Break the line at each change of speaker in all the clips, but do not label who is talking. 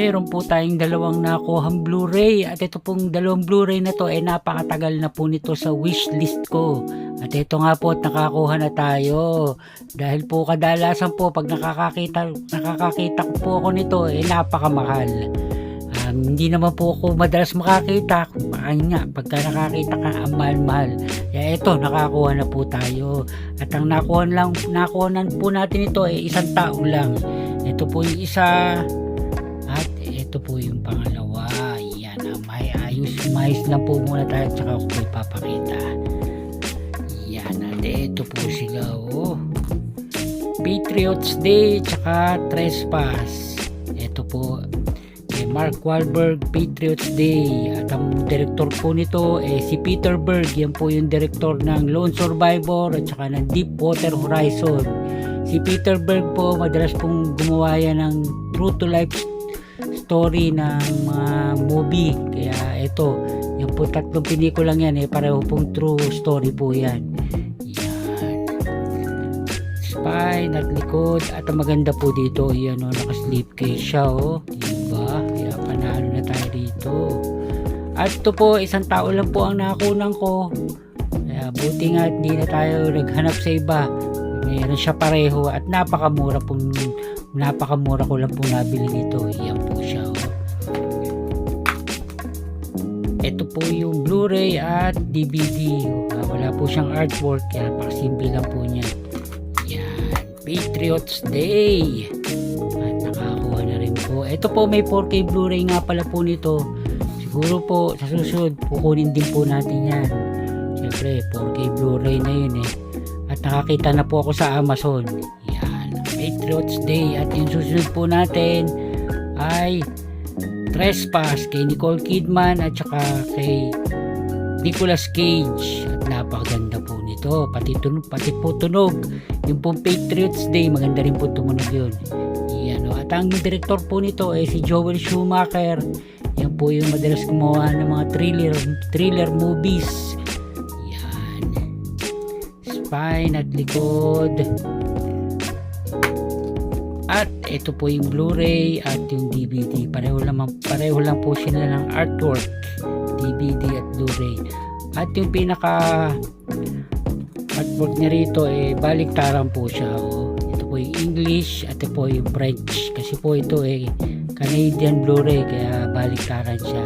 Meron po tayong dalawang nakuhang Blu-ray at ito pong dalawang Blu-ray na to ay napakatagal na po nito sa wishlist ko. At ito nga po at nakakuha na tayo. Dahil po kadalasan po pag nakakakita ko po ako nito ay napakamahal. Hindi naman po ako madalas makakita. Ayun nga, pagka nakakita ka ang mahal-mahal. Kaya ito, nakakuha na po tayo. At ang nakuhanan po natin ito ay isang tao lang. Ito po yung isa. At ito po yung pangalawa. Yan, may ayos lang po muna tayo. Tsaka ako po ipapakita. Yan, at ito po sila. Patriots Day tsaka Trespass. Ito po Mark Wahlberg, Patriots Day. At ang director po nito si Peter Berg. Yan po yung director ng Lone Survivor at saka ng Deepwater Horizon. Si Peter Berg po madalas pong gumawa yan ng true to life story ng mga movie. Kaya ito, yan po tatlong pelikulang yan pareho pong true story po yan. Yan. Spine at likod. At ang maganda po dito, yan naka-sleep case siya diba? Kaya panalo na tayo dito. At ito po, isang tao lang po ang nakunan ko. Kaya buti nga hindi na tayo naghanap sa iba. Mayroon siya pareho at napakamura ko lang pong nabili nito. Yan po siya. Ito po yung Blu-ray at DVD. Wala po siyang artwork. Kaya pakasimple lang po niya. Yan. Patriots Day. At nakakuha na rin po. Ito po may 4K Blu-ray nga pala po nito. Siguro po sa susunod kukunin din po natin yan. Siyempre 4K Blu-ray na yun At nakakita na po ako sa Amazon. Yan. Patriots Day. At yung susunod po natin ay Trespass kay Nicole Kidman at saka kay Nicolas Cage. At napakaganda po nito. Pati po tunog. Yung pong Patriots Day, maganda rin po tumunog yun. Yan, at ang director po nito si Joel Schumacher. Yan po yung madalas gumawa ng mga thriller movies. Yan. Spine at likod. At ito po yung Blu-ray at yung DVD. Pareho lang po sila ng artwork. DVD at Blu-ray. At yung pinaka artwork niya rito baliktaran po siya. Ito po yung English at ito po yung French. Kasi po ito Canadian Blu-ray kaya baliktaran siya.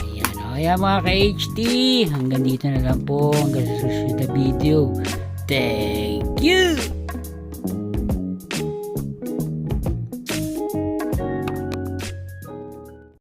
Ayan. Ayan mga ka-HD. Hanggang dito na lang po. Hanggang sa susunod na video.